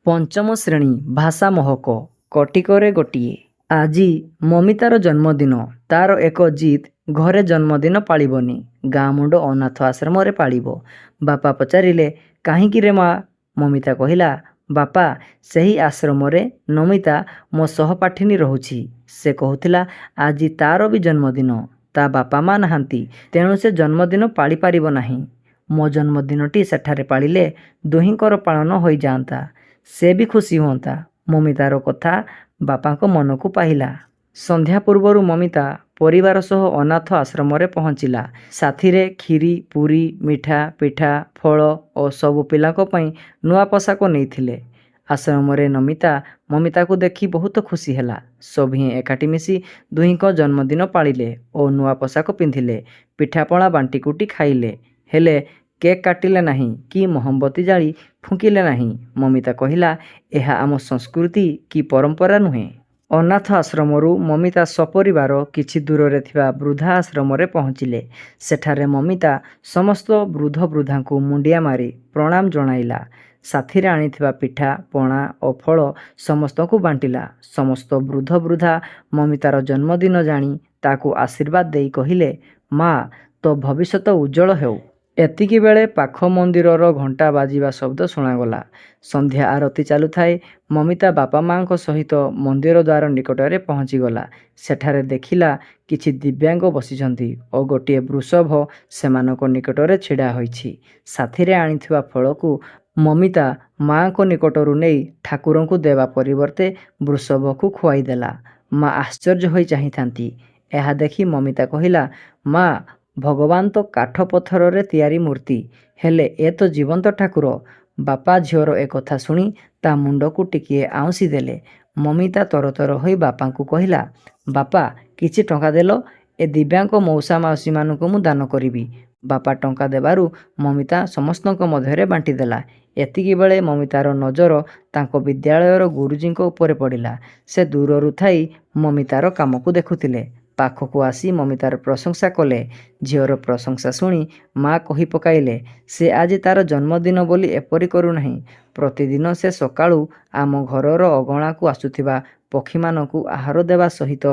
ପଞ୍ଚମ ଶ୍ରେଣୀ ଭାଷା ମହକ କଟିକରେ ଗୋଟିଏ। ଆଜି ମମିତାର ଜନ୍ମଦିନ। ତାର ଏକ ଜିଦ୍, ଘରେ ଜନ୍ମଦିନ ପାଳିବନି, ଗାଁ ମୁଣ୍ଡ ଅନାଥ ଆଶ୍ରମରେ ପାଳିବ। ବାପା ପଚାରିଲେ, କାହିଁକି ରେ ମା? ମମିତା କହିଲା, ବାପା, ସେହି ଆଶ୍ରମରେ ନମିତା ମୋ ସହପାଠିନୀ ରହୁଛି। ସେ କହୁଥିଲା ଆଜି ତାର ବି ଜନ୍ମଦିନ। ତା ବାପା ମା ନାହାନ୍ତି, ତେଣୁ ସେ ଜନ୍ମଦିନ ପାଳିପାରିବ ନାହିଁ। ମୋ ଜନ୍ମଦିନଟି ସେଠାରେ ପାଳିଲେ ଦୁହିଁଙ୍କର ପାଳନ ହୋଇଯାଆନ୍ତା। ସେ ବି ଖୁସି ହୁଅନ୍ତା। ମମିତାର କଥା ବାପାଙ୍କ ମନକୁ ପାଇଲା। ସନ୍ଧ୍ୟା ପୂର୍ବରୁ ମମିତା ପରିବାର ସହ ଅନାଥ ଆଶ୍ରମରେ ପହଞ୍ଚିଲା। ସାଥିରେ କ୍ଷୀରି, ପୁରୀ, ମିଠା, ପିଠା, ଫଳ ଓ ସବୁ ପିଲାଙ୍କ ପାଇଁ ନୂଆ ପୋଷାକ ନେଇଥିଲେ। ଆଶ୍ରମରେ ନମିତା ମମିତାକୁ ଦେଖି ବହୁତ ଖୁସି ହେଲା। ସଭିଏଁ ଏକାଠି ମିଶି ଦୁହିଁଙ୍କ ଜନ୍ମଦିନ ପାଳିଲେ ଓ ନୂଆ ପୋଷାକ ପିନ୍ଧିଲେ। ପିଠାପଣା ବାଣ୍ଟିକୁଟି ଖାଇଲେ, ହେଲେ କେକ୍ କାଟିଲେ ନାହିଁ କି ମହମବତୀ ଜାଳି ଫୁଙ୍କିଲେ ନାହିଁ। ମମିତା କହିଲା, ଏହା ଆମ ସଂସ୍କୃତି କି ପରମ୍ପରା ନୁହେଁ। ଅନାଥ ଆଶ୍ରମରୁ ମମିତା ସପରିବାର କିଛି ଦୂରରେ ଥିବା ବୃଦ୍ଧା ଆଶ୍ରମରେ ପହଞ୍ଚିଲେ। ସେଠାରେ ମମିତା ସମସ୍ତ ବୃଦ୍ଧ ବୃଦ୍ଧାଙ୍କୁ ମୁଣ୍ଡିଆ ମାରି ପ୍ରଣାମ ଜଣାଇଲା। ସାଥିରେ ଆଣିଥିବା ପିଠା, ପଣା ଓ ଫଳ ସମସ୍ତଙ୍କୁ ବାଣ୍ଟିଲା। ସମସ୍ତ ବୃଦ୍ଧ ବୃଦ୍ଧା ମମିତାର ଜନ୍ମଦିନ ଜାଣି ତାକୁ ଆଶୀର୍ବାଦ ଦେଇ କହିଲେ, ମା, ତୋ ଭବିଷ୍ୟତ ଉଜ୍ଜଳ ହେଉ। ଏତିକିବେଳେ ପାଖ ମନ୍ଦିରର ଘଣ୍ଟା ବାଜିବା ଶବ୍ଦ ଶୁଣାଗଲା। ସନ୍ଧ୍ୟା ଆରତି ଚାଲୁଥାଏ। ମମିତା ବାପା ମାଙ୍କ ସହିତ ମନ୍ଦିର ଦ୍ୱାର ନିକଟରେ ପହଞ୍ଚିଗଲା। ସେଠାରେ ଦେଖିଲା କିଛି ଦିବ୍ୟାଙ୍ଗ ବସିଛନ୍ତି ଓ ଗୋଟିଏ ବୃଷଭ ସେମାନଙ୍କ ନିକଟରେ ଛିଡ଼ା ହୋଇଛି। ସାଥିରେ ଆଣିଥିବା ଫଳକୁ ମମିତା ମାଙ୍କ ନିକଟରୁ ନେଇ ଠାକୁରଙ୍କୁ ଦେବା ପରିବର୍ତ୍ତେ ବୃଷଭକୁ ଖୁଆଇଦେଲା। ମା ଆଶ୍ଚର୍ଯ୍ୟ ହୋଇ ଚାହିଁଥାନ୍ତି। ଏହା ଦେଖି ମମିତା କହିଲା, ମା, ଭଗବାନ ତ କାଠ ପଥରରେ ତିଆରି ମୂର୍ତ୍ତି, ହେଲେ ଏ ତ ଜୀବନ୍ତ ଠାକୁର। ବାପା ଝିଅର ଏକଥା ଶୁଣି ତା ମୁଣ୍ଡକୁ ଟିକିଏ ଆଉଁସି ଦେଲେ। ମମିତା ତରତର ହୋଇ ବାପାଙ୍କୁ କହିଲା, ବାପା, କିଛି ଟଙ୍କା ଦେଲ, ଏ ଦିବ୍ୟାଙ୍ଗ ମଉସା ମାଉସୀମାନଙ୍କୁ ମୁଁ ଦାନ କରିବି। ବାପା ଟଙ୍କା ଦେବାରୁ ମମିତା ସମସ୍ତଙ୍କ ମଧ୍ୟରେ ବାଣ୍ଟିଦେଲା। ଏତିକିବେଳେ ମମିତାର ନଜର ତାଙ୍କ ବିଦ୍ୟାଳୟର ଗୁରୁଜୀଙ୍କ ଉପରେ ପଡ଼ିଲା। ସେ ଦୂରରୁ ଥାଇ ମମିତାର କାମକୁ ଦେଖୁଥିଲେ। ପାଖକୁ ଆସି ମମିତାର ପ୍ରଶଂସା କଲେ। ଝିଅର ପ୍ରଶଂସା ଶୁଣି ମା କହି ପକାଇଲେ, ସେ ଆଜି ତାର ଜନ୍ମଦିନ ବୋଲି ଏପରି କରୁନାହିଁ। ପ୍ରତିଦିନ ସେ ସକାଳୁ ଆମ ଘରର ଅଗଣାକୁ ଆସୁଥିବା ପକ୍ଷୀମାନଙ୍କୁ ଆହାର ଦେବା ସହିତ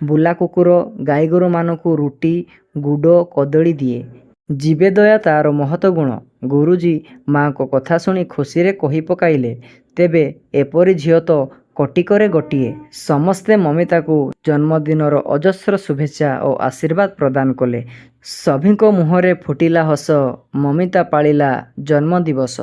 ବୁଲା କୁକୁର, ଗାଈଗୋରୁମାନଙ୍କୁ ରୁଟି, ଗୁଡ଼, କଦଳୀ ଦିଏ। ଜୀବେଦୟା ତାର ମହତ ଗୁଣ। ଗୁରୁଜୀ ମାଙ୍କ କଥା ଶୁଣି ଖୁସିରେ କହି ପକାଇଲେ, ତେବେ ଏପରି ଝିଅ ତ କଟିକରେ ଗୋଟିଏ। ସମସ୍ତେ ମମିତାକୁ ଜନ୍ମଦିନର ଅଜସ୍ର ଶୁଭେଚ୍ଛା ଓ ଆଶୀର୍ବାଦ ପ୍ରଦାନ କଲେ। ସଭିଙ୍କ ମୁହଁରେ ଫୁଟିଲା ହସ। ମମିତା ପାଳିଲା ଜନ୍ମଦିବସ।